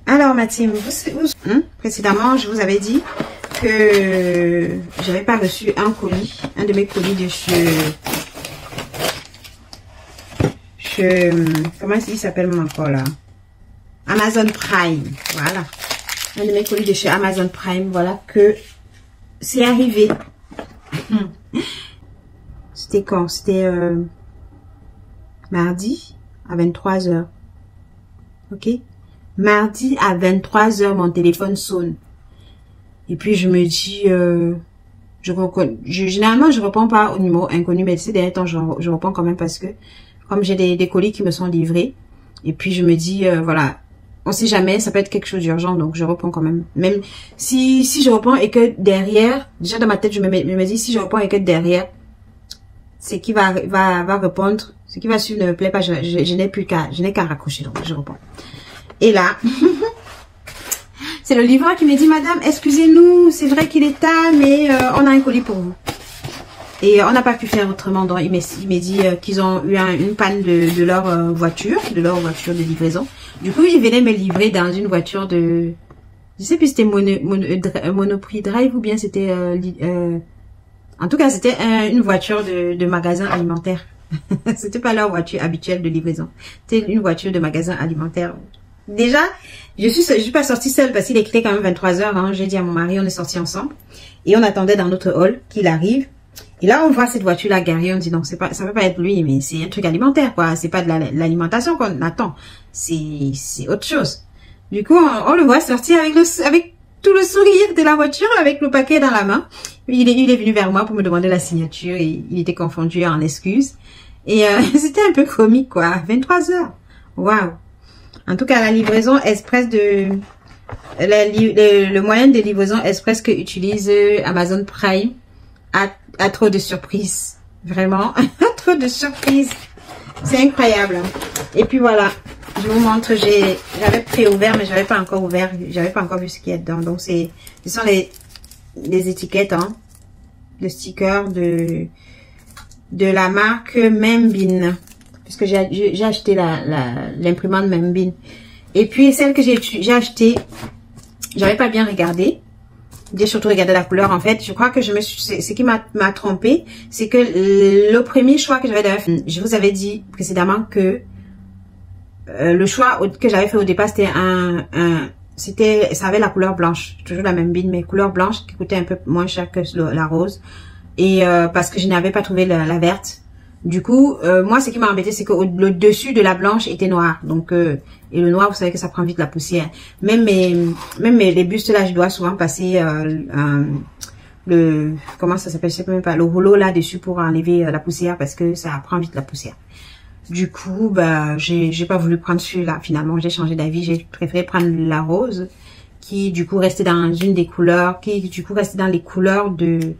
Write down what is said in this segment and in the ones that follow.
Alors ma team, précédemment je vous avais dit que j'avais pas reçu un colis, un de mes colis de chez comment il s'appelle encore là, Amazon Prime. Voilà, un de mes colis de chez Amazon Prime. Voilà que c'est arrivé. C'était quand? C'était mardi à 23 h. Ok, mardi à 23 h mon téléphone sonne. Et puis je me dis, généralement je réponds pas au numéro inconnu, mais ces derniers temps je réponds quand même parce que comme j'ai des colis qui me sont livrés, et puis je me dis voilà, on sait jamais, ça peut être quelque chose d'urgent, donc je réponds quand même. Même si je réponds et que derrière, déjà dans ma tête je me dis, si je réponds et que derrière, c'est qui va répondre, ce qui va suivre ne me plaît pas, je n'ai qu'à raccrocher, donc je réponds. Et là, c'est le livreur qui me dit, madame, excusez-nous, c'est vrai qu'il est tard, mais on a un colis pour vous. Et on n'a pas pu faire autrement. Donc il m'a dit qu'ils ont eu une panne de leur voiture, de livraison. Du coup, ils venaient me livrer dans une voiture de, je sais plus si c'était Monoprix Drive ou bien c'était, en tout cas c'était une voiture de magasin alimentaire. C'était pas leur voiture habituelle de livraison. C'était une voiture de magasin alimentaire. Déjà, je suis pas sortie seule parce qu'il est quand même 23 h. Hein. J'ai dit à mon mari, on est sortis ensemble et on attendait dans notre hall qu'il arrive. Et là, on voit cette voiture-là garée, on dit non, ça peut pas être lui, mais c'est un truc alimentaire, quoi. C'est pas de l'alimentation qu'on attend, c'est autre chose. Du coup, on le voit sortir avec tout le sourire de la voiture, avec le paquet dans la main. Il est venu vers moi pour me demander la signature et il était confondu en excuses. Et c'était un peu comique, quoi. 23 h. Waouh. En tout cas, la livraison express le moyen de livraison express que utilise Amazon Prime a trop de surprises. Vraiment, trop de surprises. C'est incroyable. Et puis voilà, je vous montre, j'avais préouvert, mais j'avais pas encore ouvert, j'avais pas encore vu ce qu'il y a dedans. Donc ce sont les étiquettes, hein, le sticker de la marque Membin. Puisque j'ai acheté l'imprimante Membin. Et puis celle que j'ai achetée, j'avais pas bien regardé. J'ai surtout regardé la couleur. En fait, je crois que ce qui m'a trompé, c'est que le premier choix que j'avais fait, je vous avais dit précédemment que le choix que j'avais fait au départ, c'était ça avait la couleur blanche, toujours la même bine, mais couleur blanche qui coûtait un peu moins cher que la rose. Et parce que je n'avais pas trouvé la verte. Du coup, moi, ce qui m'a embêté, c'est que le dessus de la blanche était noir. Donc, et le noir, vous savez que ça prend vite la poussière. Même les bustes là, je dois souvent passer comment ça s'appelle, je sais même pas, le rouleau là dessus pour enlever la poussière parce que ça prend vite la poussière. Du coup, bah, j'ai pas voulu prendre celui-là. Finalement, j'ai changé d'avis. J'ai préféré prendre la rose, qui du coup restait dans une des couleurs, qui du coup restait dans les couleurs de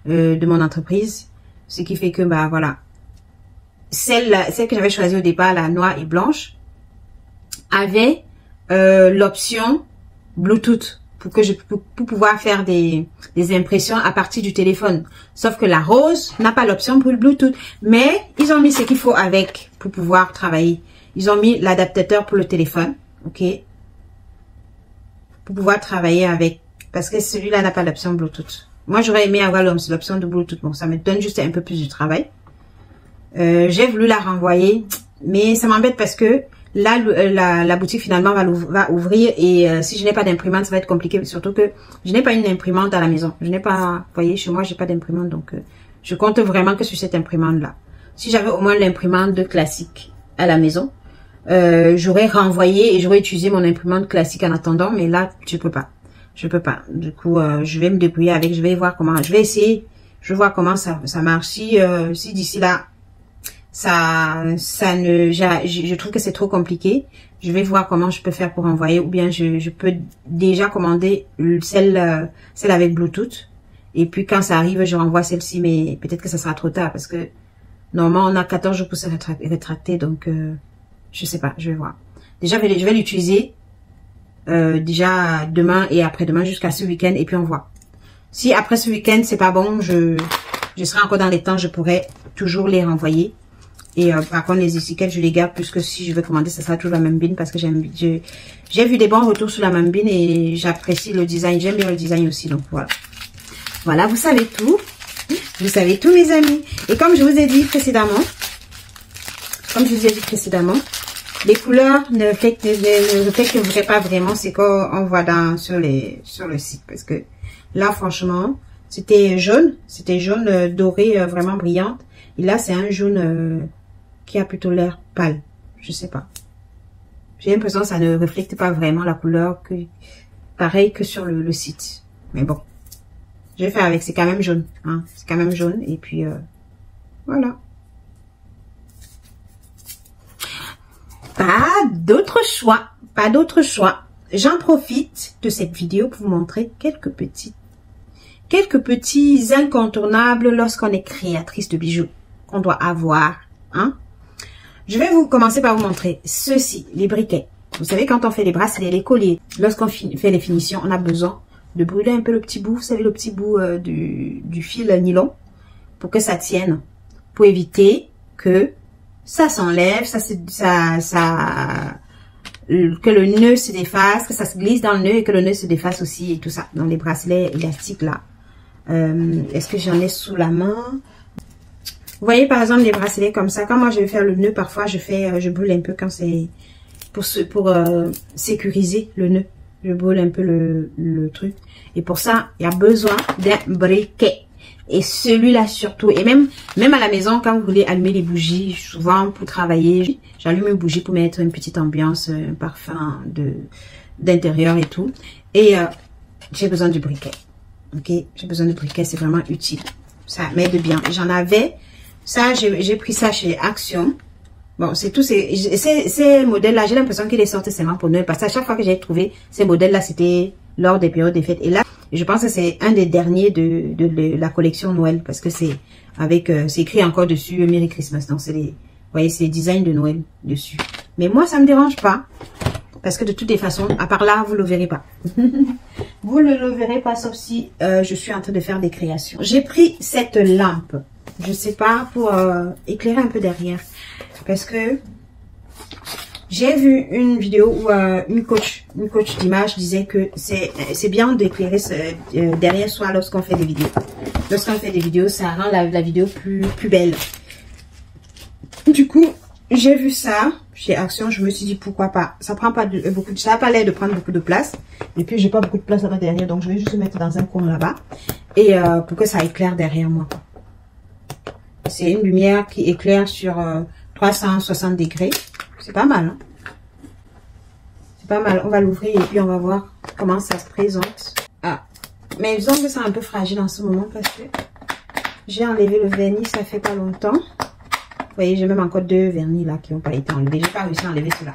mon entreprise. Ce qui fait que bah voilà. Celle que j'avais choisie au départ, la noire et blanche, avait l'option Bluetooth pour pouvoir faire des impressions à partir du téléphone. Sauf que la rose n'a pas l'option pour le Bluetooth. Mais ils ont mis ce qu'il faut avec pour pouvoir travailler. Ils ont mis l'adaptateur pour le téléphone, ok, pour pouvoir travailler avec. Parce que celui-là n'a pas l'option Bluetooth. Moi, j'aurais aimé avoir l'option de Bluetooth. Bon, ça me donne juste un peu plus de travail. J'ai voulu la renvoyer, mais ça m'embête parce que là, la boutique finalement va ouvrir et si je n'ai pas d'imprimante, ça va être compliqué. Surtout que je n'ai pas une imprimante à la maison. Je n'ai pas, vous voyez, chez moi, j'ai pas d'imprimante, donc je compte vraiment que sur cette imprimante-là. Si j'avais au moins l'imprimante de classique à la maison, j'aurais renvoyé et j'aurais utilisé mon imprimante classique en attendant, mais là, je peux pas. Je peux pas. Du coup, je vais me débrouiller avec. Je vais voir comment. Je vais essayer. Je vais voir comment ça marche. Si d'ici là je trouve que c'est trop compliqué. Je vais voir comment je peux faire pour envoyer, ou bien je peux déjà commander celle avec Bluetooth. Et puis quand ça arrive, je renvoie celle-ci, mais peut-être que ça sera trop tard parce que normalement on a 14 jours pour se rétracter, donc je sais pas, je vais voir. Déjà, je vais l'utiliser déjà demain et après-demain jusqu'à ce week-end et puis on voit. Si après ce week-end c'est pas bon, je serai encore dans les temps, je pourrais toujours les renvoyer. Et par contre, les étiquettes, je les garde puisque si je veux commander, ça sera toujours la même bine parce que j'ai vu des bons retours sur la même bine et j'apprécie le design. J'aime bien le design aussi, donc voilà. Voilà, vous savez tout. Vous savez tout, mes amis. Et comme je vous ai dit précédemment, les couleurs ne reflètent pas vraiment ce qu'on voit sur le site. Parce que là, franchement, c'était jaune doré, vraiment brillante. Et là, c'est un jaune qui a plutôt l'air pâle. Je sais pas. J'ai l'impression que ça ne reflète pas vraiment la couleur pareil que sur le site. Mais bon, je vais faire avec. C'est quand même jaune. Hein. C'est quand même jaune. Et puis, voilà. Pas d'autre choix. Pas d'autre choix. J'en profite de cette vidéo pour vous montrer quelques petits incontournables lorsqu'on est créatrice de bijoux qu'on doit avoir. Hein? Je vais commencer par vous montrer ceci, les briquets. Vous savez, quand on fait les bracelets, les colliers, lorsqu'on fait les finitions, on a besoin de brûler un peu le petit bout, vous savez, le petit bout du fil nylon, pour que ça tienne, pour éviter que ça s'enlève, que le nœud se défasse, que ça se glisse dans le nœud et que le nœud se défasse aussi et tout ça. Dans les bracelets élastiques là. Est-ce que j'en ai sous la main? Vous voyez par exemple les bracelets comme ça. Quand moi je vais faire le nœud, parfois je brûle un peu quand c'est pour sécuriser le nœud. Je brûle un peu le truc. Et pour ça, il y a besoin d'un briquet. Et celui-là surtout. Et même à la maison, quand vous voulez allumer les bougies, souvent pour travailler, j'allume une bougie pour mettre une petite ambiance, un parfum d'intérieur et tout. Et j'ai besoin du briquet. Ok, j'ai besoin de briquet, c'est vraiment utile. Ça m'aide bien. J'en avais, ça, j'ai pris ça chez Action. Bon, c'est tout, ces modèles-là, j'ai l'impression qu'il est sorti seulement pour Noël. Parce qu'à chaque fois que j'ai trouvé ces modèles-là, c'était lors des périodes des fêtes. Et là, je pense que c'est un des derniers de la collection Noël. Parce que c'est écrit encore dessus Merry Christmas. Donc, vous voyez, c'est les designs de Noël dessus. Mais moi, ça me dérange pas. Parce que de toutes les façons, à part là, vous le verrez pas. Vous ne le verrez pas, sauf si je suis en train de faire des créations. J'ai pris cette lampe. Je sais pas, pour éclairer un peu derrière. Parce que j'ai vu une vidéo où une coach d'image disait que c'est bien d'éclairer derrière soi lorsqu'on fait des vidéos. Lorsqu'on fait des vidéos, ça rend la vidéo plus belle. Du coup, j'ai vu ça chez Action, je me suis dit pourquoi pas. Ça prend pas ça n'a pas l'air de prendre beaucoup de place. Et puis j'ai pas beaucoup de place là-bas derrière, donc je vais juste le mettre dans un coin là-bas. Et pour que ça éclaire derrière moi. C'est une lumière qui éclaire sur 360 degrés. C'est pas mal. Hein? C'est pas mal. On va l'ouvrir et puis on va voir comment ça se présente. Ah, mais disons que c'est un peu fragile en ce moment parce que j'ai enlevé le vernis, ça fait pas longtemps. Vous voyez, j'ai même encore 2 vernis là qui n'ont pas été enlevés. J'ai pas réussi à enlever cela.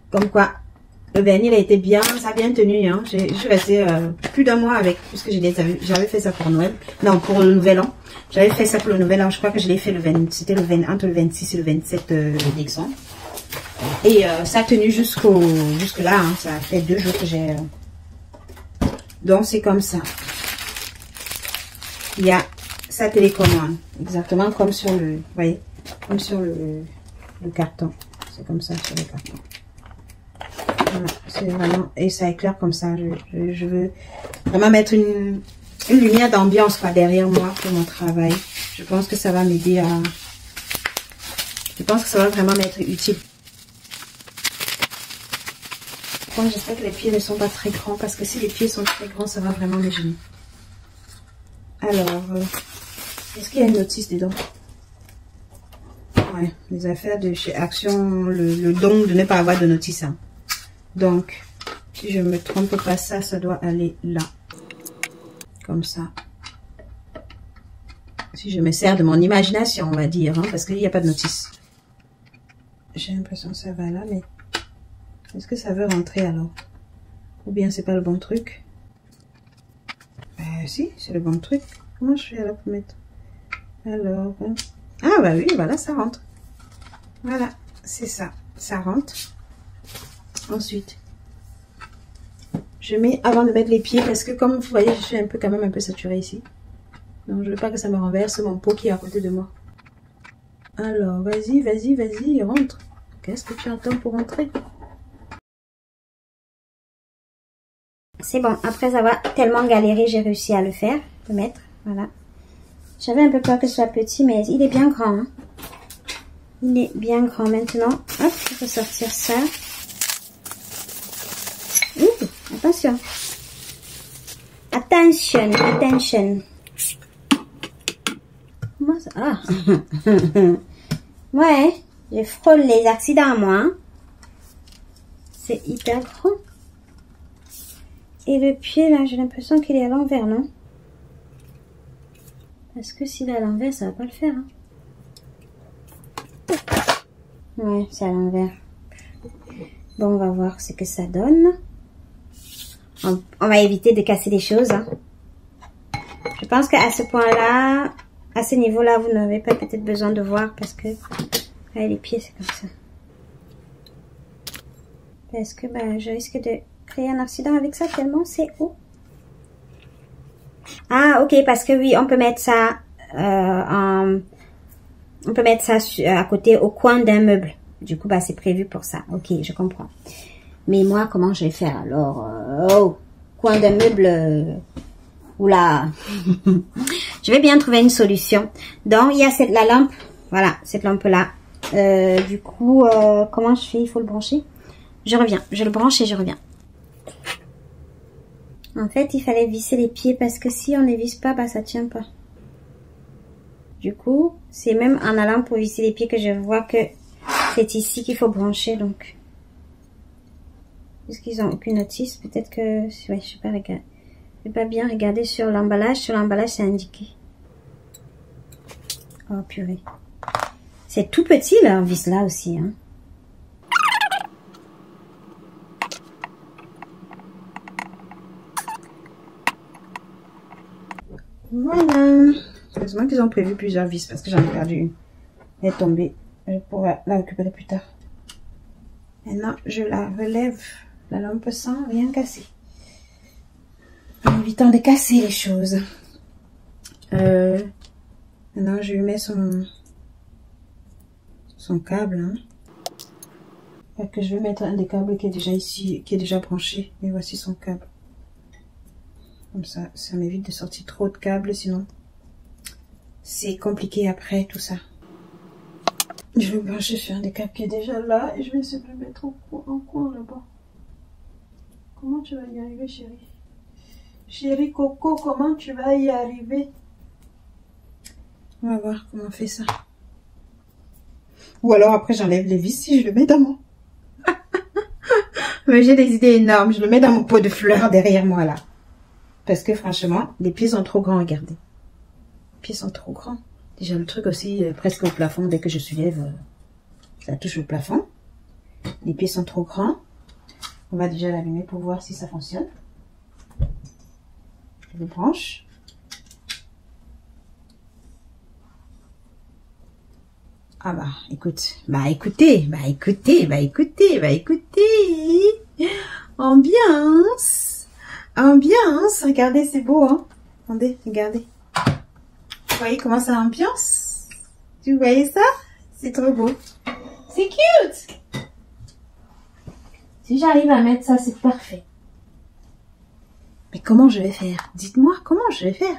Comme quoi, le vernis il a été bien, ça a bien tenu. Hein. Je suis restée plus d'1 mois avec, puisque j'avais fait ça pour Noël. Non, pour le Nouvel An. J'avais fait ça pour le Nouvel An. Je crois que je l'ai fait c'était entre le 26 et le 27 décembre. Et ça a tenu jusque là. Hein. Ça a fait 2 jours que j'ai. Donc c'est comme ça. Il y a sa télécommande, exactement comme sur le, vous voyez, comme sur le carton. C'est comme ça sur le carton. Voilà, c'est vraiment, et ça éclaire comme ça. Je veux vraiment mettre une lumière d'ambiance derrière moi pour mon travail. Je pense que ça va m'aider à, je pense que ça va vraiment m'être utile. Bon, j'espère que les pieds ne sont pas très grands parce que si les pieds sont très grands, ça va vraiment me gêner. Alors, est-ce qu'il y a une notice dedans? Ouais, les affaires de chez Action, le don de ne pas avoir de notice. Hein. Donc, si je me trompe pas, ça doit aller là. Comme ça. Si je me sers de mon imagination, on va dire, hein, parce qu'il n'y a pas de notice. J'ai l'impression que ça va là, mais est-ce que ça veut rentrer alors? Ou bien c'est pas le bon truc? Si, c'est le bon truc. Comment je fais alors pour mettre? Alors, ah bah oui, voilà, ça rentre. Voilà, c'est ça, ça rentre. Ensuite, je mets avant de mettre les pieds parce que comme vous voyez, je suis quand même un peu saturée ici. Donc je veux pas que ça me renverse mon pot qui est à côté de moi. Alors, vas-y, vas-y, vas-y, rentre. Qu'est-ce que tu attends pour rentrer? C'est bon, après avoir tellement galéré, j'ai réussi à le faire, le mettre, voilà. J'avais un peu peur que ce soit petit, mais il est bien grand. Hein. Il est bien grand maintenant. Hop, il faut sortir ça. Ouh, attention. Attention, attention. Comment ça? Ah. Ouais, je frôle les accidents, moi. Hein. C'est hyper grand. Et le pied, là, j'ai l'impression qu'il est à l'envers, non? Parce que s'il est à l'envers, ça va pas le faire. Hein. Ouais, c'est à l'envers. Bon, on va voir ce que ça donne. On va éviter de casser des choses. Hein. Je pense qu'à ce point-là, à ce niveau-là, vous n'avez pas peut-être besoin de voir parce que ouais, les pieds, c'est comme ça. Parce que bah, je risque de créer un accident avec ça tellement c'est haut. Ah, ok, parce que oui, on peut mettre ça on peut mettre ça à côté au coin d'un meuble. Du coup, bah, c'est prévu pour ça. Ok, je comprends. Mais moi, comment je vais faire alors au coin d'un meuble oula. Je vais bien trouver une solution. Donc, il y a la lampe. Voilà, cette lampe-là. Du coup, comment je fais? Il faut le brancher. Je reviens. Je le branche et je reviens. En fait, il fallait visser les pieds parce que si on ne visse pas, bah, ça tient pas. Du coup, c'est même en allant pour visser les pieds que je vois que c'est ici qu'il faut brancher, donc. Puisqu'ils ont aucune notice, peut-être que, ouais, je sais pas regarder. Je vais pas bien regarder sur l'emballage. Sur l'emballage, c'est indiqué. Oh, purée. C'est tout petit, leur vis là aussi, hein. Voilà. Heureusement qu'ils ont prévu plusieurs vis parce que j'en ai perdu une. Elle est tombée. Je pourrai la récupérer plus tard. Maintenant, je la relève la lampe sans rien casser. En évitant de casser les choses. Maintenant, je lui mets son câble. Hein. Fait que je vais mettre un des câbles qui est déjà ici, qui est déjà branché. Et voici son câble. Comme ça, ça m'évite de sortir trop de câbles, sinon c'est compliqué après tout ça. Je vais brancher sur un des câbles qui est déjà là et je vais essayer de le mettre en coin là-bas. Comment tu vas y arriver, chérie? Chérie Coco, comment tu vas y arriver? On va voir comment on fait ça. Ou alors après j'enlève les vis si je le mets dans mon... Mais j'ai des idées énormes. Je le mets dans mon pot de fleurs derrière moi là. Parce que franchement, les pieds sont trop grands, regardez. Les pieds sont trop grands. Déjà le truc aussi, presque au plafond, dès que je soulève, ça touche au plafond. Les pieds sont trop grands. On va déjà l'allumer pour voir si ça fonctionne. Je le branche. Ah bah, écoute, écoutez. Ambiance. Regardez, c'est beau, hein. Attendez, regardez. Vous voyez comment ça ambiance? Tu voyez ça? C'est trop beau. C'est cute. Si j'arrive à mettre ça, c'est parfait. Mais comment je vais faire? Dites-moi, comment je vais faire?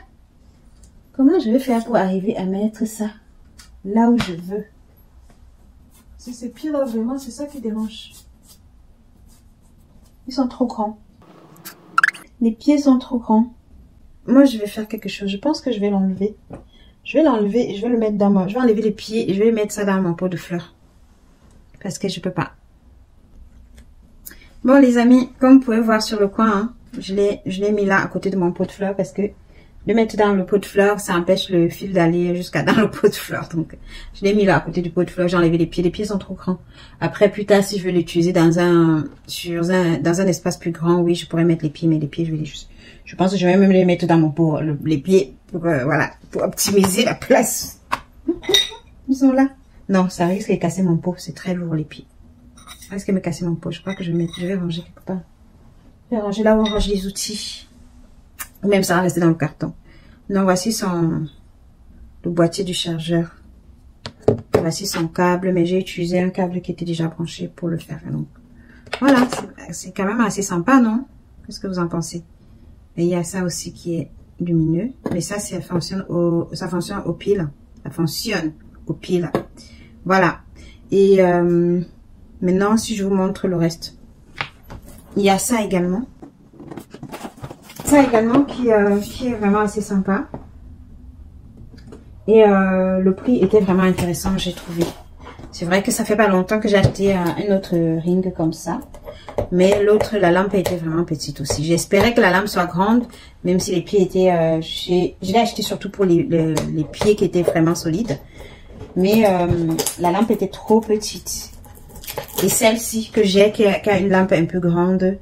Comment je vais faire pour arriver à mettre ça là où je veux? C'est ces pieds-là, vraiment, c'est ça qui dérange. Ils sont trop grands. Les pieds sont trop grands. Moi, je vais faire quelque chose. Je pense que je vais l'enlever. Je vais l'enlever et je vais le mettre dans moi. Je vais enlever les pieds et je vais mettre ça dans mon pot de fleurs. Parce que je peux pas. Bon, les amis, comme vous pouvez voir sur le coin, hein, je l'ai mis là à côté de mon pot de fleurs parce que le mettre dans le pot de fleurs, ça empêche le fil d'aller jusqu'à dans le pot de fleurs. Donc, je l'ai mis là à côté du pot de fleurs. J'ai enlevé les pieds. Les pieds sont trop grands. Après, plus tard, si je veux l'utiliser dans un espace plus grand, oui, je pourrais mettre les pieds. Mais les pieds, je vais je pense que je vais même les mettre dans mon pot, les pieds, pour, voilà, pour optimiser la place. Ils sont là. Non, ça risque de casser mon pot. C'est très lourd, les pieds. Ça risque de me casser mon pot. Je crois que je vais ranger quelque part. Je vais ranger là où on range les outils. Ou même ça va rester dans le carton. Donc voici le boîtier du chargeur. aussi son câble, mais j'ai utilisé un câble qui était déjà branché pour le faire. Donc, voilà, c'est quand même assez sympa, non? Qu'est-ce que vous en pensez? Et il y a ça aussi qui est lumineux, mais ça fonctionne au pile. Ça fonctionne au pile. Voilà. Et maintenant, si je vous montre le reste, il y a ça également. Ça également qui est vraiment assez sympa. Et le prix était vraiment intéressant, j'ai trouvé. C'est vrai que ça fait pas longtemps que j'ai acheté un autre ring comme ça. Mais l'autre, la lampe était vraiment petite aussi. J'espérais que la lampe soit grande, même si les pieds étaient... je l'ai acheté surtout pour les pieds qui étaient vraiment solides. Mais la lampe était trop petite. Et celle-ci que j'ai, qui a une lampe un peu grande,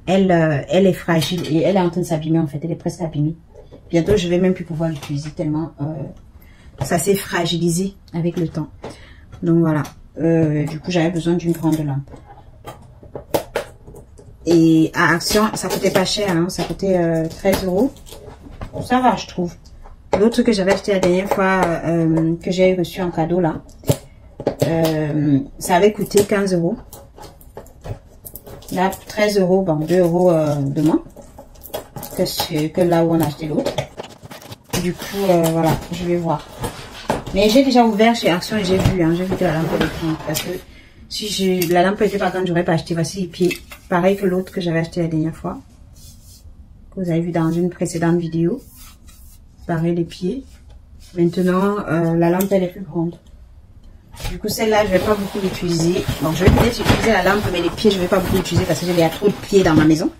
elle est fragile et elle est en train de s'abîmer en fait. Elle est presque abîmée. Bientôt, je vais même plus pouvoir l'utiliser tellement ça s'est fragilisé avec le temps. Donc voilà. Du coup, j'avais besoin d'une grande lampe. Et à Action, ça coûtait pas cher, hein, ça coûtait 13 €. Ça va, je trouve. L'autre que j'avais acheté la dernière fois, que j'ai reçu en cadeau là, ça avait coûté 15 €. Là, 13 €, bon, 2 € de moins que là où on a acheté l'autre. Du coup, voilà, je vais voir. Mais j'ai déjà ouvert chez Action et j'ai vu que la lampe était grande. Parce que si la lampe était pas grande, j'aurais pas acheté. Voici les pieds. Pareil que l'autre que j'avais acheté la dernière fois. Que vous avez vu dans une précédente vidéo. Pareil les pieds. Maintenant, la lampe elle est plus grande. Du coup, celle-là, je vais pas beaucoup l'utiliser. Bon, je vais peut-être utiliser la lampe, mais les pieds, je vais pas beaucoup l'utiliser parce que il y a trop de pieds dans ma maison.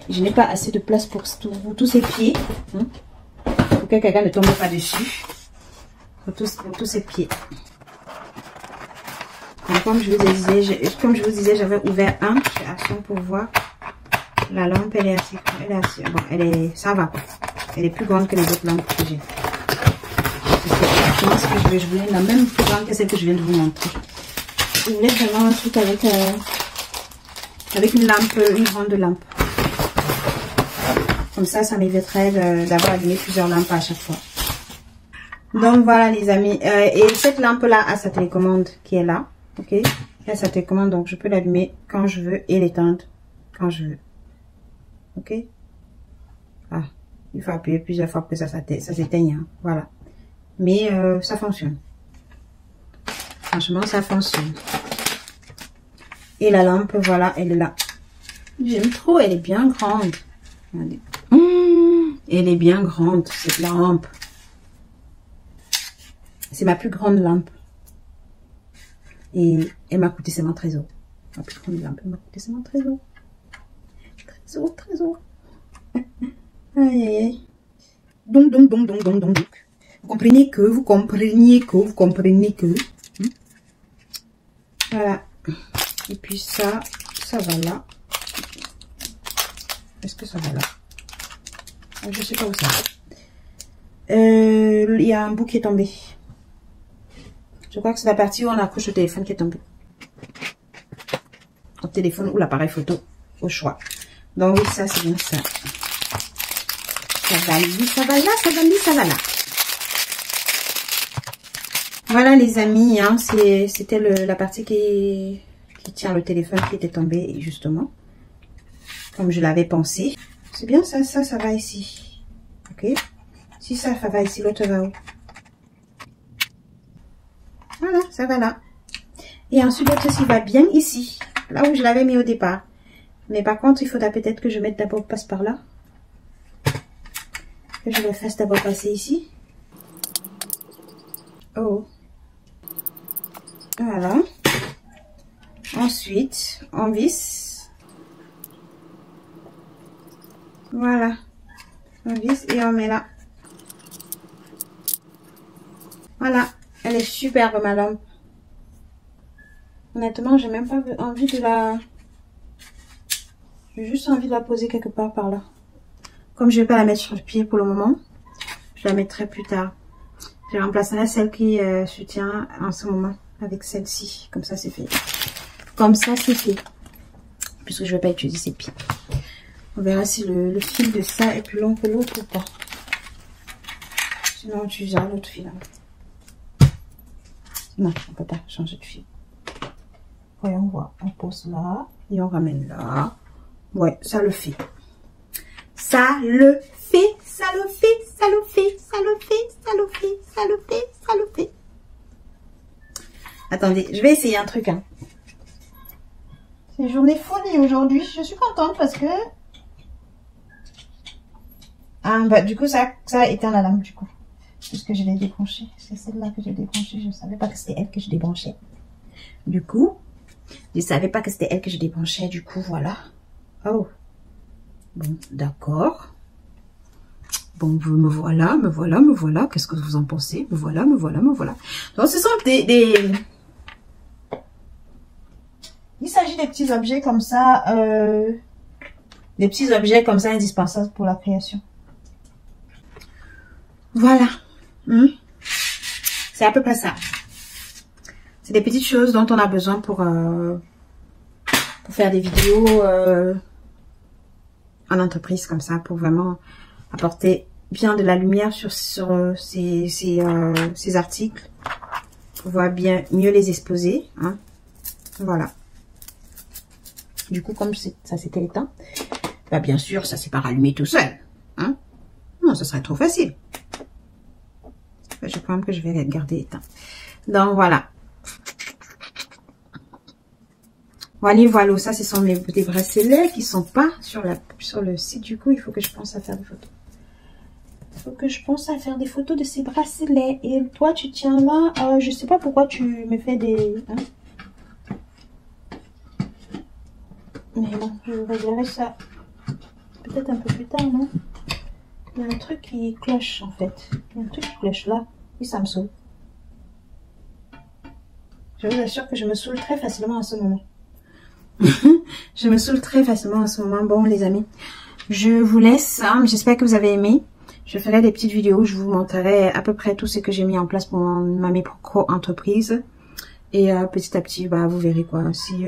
Je n'ai pas assez de place pour tous ces pieds. Hein, pour que quelqu'un ne tombe pas dessus. Pour tous ces pieds. Donc, comme je vous disais, j'avais ouvert un chez Action pour voir. La lampe, elle est assez bon, ça va. Elle est plus grande que les autres lampes que j'ai. Je pense que je voulais la même plus grande que celle que je viens de vous montrer. Je voulais vraiment un truc avec une lampe, une grande lampe. Comme ça m'éviterait d'avoir allumé plusieurs lampes à chaque fois. Donc voilà les amis. Et cette lampe là a sa télécommande qui est là. Ok. Elle a sa télécommande, donc je peux l'allumer quand je veux et l'éteindre quand je veux. Ok. Ah, il faut appuyer plusieurs fois pour que ça s'éteigne. Hein. Voilà. Mais ça fonctionne. Franchement, ça fonctionne. Et la lampe, voilà, elle est là. J'aime trop, elle est bien grande. Regardez. Elle est bien grande, cette lampe. C'est ma plus grande lampe. Et elle m'a coûté seulement 13 €. Ma plus grande lampe, elle m'a coûté seulement 13 €. 13 €. Aïe, aïe, aïe. Donc. Vous compreniez que. Voilà. Et puis ça va là. Est-ce que ça va là? Je sais pas où ça va. Il y a un bout qui est tombé. Je crois que c'est la partie où on accroche le téléphone qui est tombé. Le téléphone ou l'appareil photo, au choix. Donc oui, ça c'est bien ça. Ça va là. Voilà les amis, hein, c'était la partie qui tient le téléphone qui était tombé justement. Comme je l'avais pensé. C'est bien ça va ici. Ok. Si ça va ici, l'autre va où? Voilà, ça va là. Et ensuite, l'autre aussi va bien ici. Là où je l'avais mis au départ. Mais par contre, il faudra peut-être que je mette d'abord passe par là. Que je le fasse d'abord passer ici. Oh. Voilà. Ensuite, on visse. Voilà. On visse et on met là. Voilà. Elle est superbe ma lampe. Honnêtement, j'ai même pas envie de la... J'ai juste envie de la poser quelque part par là. Comme je vais pas la mettre sur le pied pour le moment, je la mettrai plus tard. Je remplacerai celle qui soutient en ce moment avec celle-ci. Comme ça, c'est fait. Comme ça, c'est fait. Puisque je vais pas utiliser ces pieds. On verra si le fil de ça est plus long que l'autre ou pas. Sinon, on utilisera l'autre fil. Non, on peut pas changer de fil. Voyons voir. On pose là et on ramène là. Ouais, ça le fait. Ça le fait, ça le fait, ça le fait, ça le fait, ça le fait, ça le fait, ça le fait. Attendez, je vais essayer un truc. Hein. C'est une journée folie aujourd'hui. Je suis contente parce que... Ah, bah, du coup, ça a éteint la lampe, du coup. Puisque je l'ai débranchée. C'est celle-là que j'ai débranchée. Je ne savais pas que c'était elle que je débranchais. Du coup, je ne savais pas que c'était elle que je débranchais. Du coup, voilà. Oh. Bon, d'accord. Bon, me voilà, me voilà, me voilà. Qu'est-ce que vous en pensez? Me voilà, me voilà, me voilà. Donc, ce sont des... Il s'agit des petits objets comme ça. Des petits objets comme ça indispensables pour la création. Voilà. C'est à peu près ça. C'est des petites choses dont on a besoin pour faire des vidéos en entreprise comme ça, pour vraiment apporter bien de la lumière sur ces articles, pour pouvoir mieux les exposer. Hein. Voilà. Du coup, comme ça s'était éteint, bah bien sûr, ça s'est pas rallumé tout seul. Hein. Non, ce serait trop facile. Je crois même que je vais garder éteint. Donc voilà. Voilà, ça ce sont des bracelets qui sont pas sur le site. Du coup, il faut que je pense à faire des photos. Il faut que je pense à faire des photos de ces bracelets. Et toi, tu tiens là. Je sais pas pourquoi tu me fais des... Hein? Mais bon, je réglerai ça peut-être un peu plus tard, non? Il y a un truc qui cloche en fait. Il y a un truc qui cloche là. Et ça me saoule. Je vous assure que je me saoule très facilement à ce moment. Je me saoule très facilement à ce moment. Bon les amis, je vous laisse. Hein. J'espère que vous avez aimé. Je ferai des petites vidéos. Je vous montrerai à peu près tout ce que j'ai mis en place pour ma micro-entreprise. Et petit à petit, bah, vous verrez quoi. Si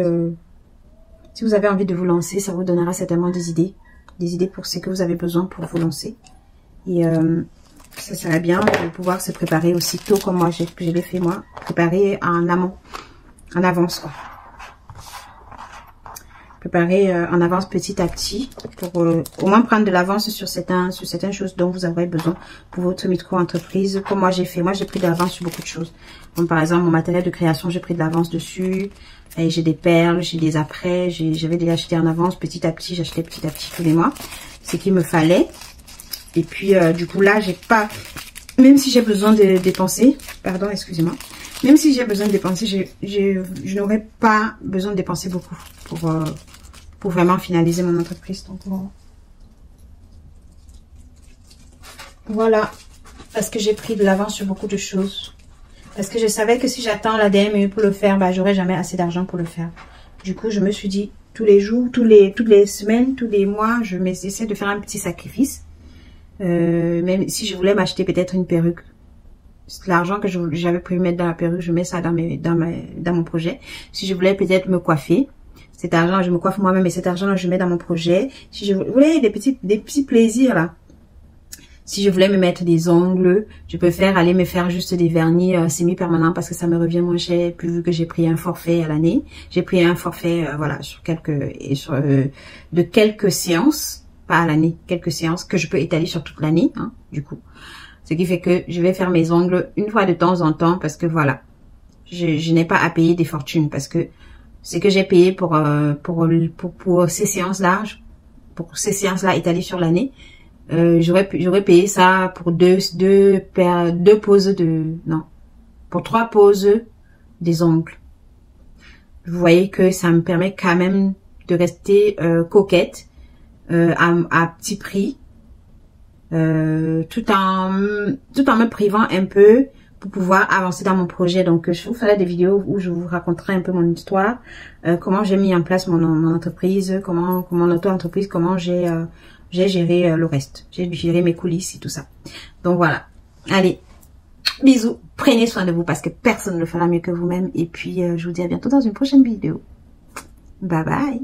vous avez envie de vous lancer, ça vous donnera certainement des idées. Des idées pour ce que vous avez besoin pour vous lancer. Et ça serait bien de pouvoir se préparer aussitôt comme moi, je l'ai fait moi. Préparer en amont, en avance quoi. Préparer en avance petit à petit pour au moins prendre de l'avance sur certaines choses dont vous aurez besoin pour votre micro-entreprise. Comme moi j'ai fait, moi j'ai pris de l'avance sur beaucoup de choses. Comme par exemple mon matériel de création, j'ai pris de l'avance dessus. Et j'ai des perles, j'ai des apprêts, j'avais déjà acheté en avance petit à petit, j'achetais petit à petit tous les mois ce qu'il me fallait. Et puis du coup là j'ai pas, même si j'ai besoin de dépenser, pardon excusez-moi, même si j'ai besoin de dépenser, je n'aurais pas besoin de dépenser beaucoup pour vraiment finaliser mon entreprise. Donc voilà, parce que j'ai pris de l'avance sur beaucoup de choses. Parce que je savais que si j'attends la DME pour le faire, bah, j'aurais jamais assez d'argent pour le faire. Du coup, je me suis dit, tous les jours, toutes les semaines, tous les mois, je m'essaie de faire un petit sacrifice. Même si je voulais m'acheter peut-être une perruque. L'argent que j'avais prévu mettre dans la perruque, je mets ça dans mon projet. Si je voulais peut-être me coiffer, cet argent, je me coiffe moi-même et cet argent-là, je mets dans mon projet. Si je voulais des petits plaisirs là. Si je voulais me mettre des ongles, je peux aller me faire juste des vernis semi-permanents parce que ça me revient moins cher, plus vu que j'ai pris un forfait à l'année. J'ai pris un forfait, voilà, de quelques séances, pas à l'année, quelques séances que je peux étaler sur toute l'année, hein, du coup. Ce qui fait que je vais faire mes ongles une fois de temps en temps parce que voilà, je n'ai pas à payer des fortunes parce que ce que j'ai payé pour ces séances-là, étalées sur l'année, j'aurais payé ça pour pour 3 poses des ongles. Vous voyez que ça me permet quand même de rester coquette à petit prix, tout en me privant un peu pour pouvoir avancer dans mon projet. Donc je vous ferai des vidéos où je vous raconterai un peu mon histoire, comment j'ai mis en place mon entreprise, comment mon auto-entreprise, comment j'ai géré le reste. J'ai géré mes coulisses et tout ça. Donc voilà. Allez, bisous. Prenez soin de vous parce que personne ne le fera mieux que vous-même. Et puis, je vous dis à bientôt dans une prochaine vidéo. Bye bye.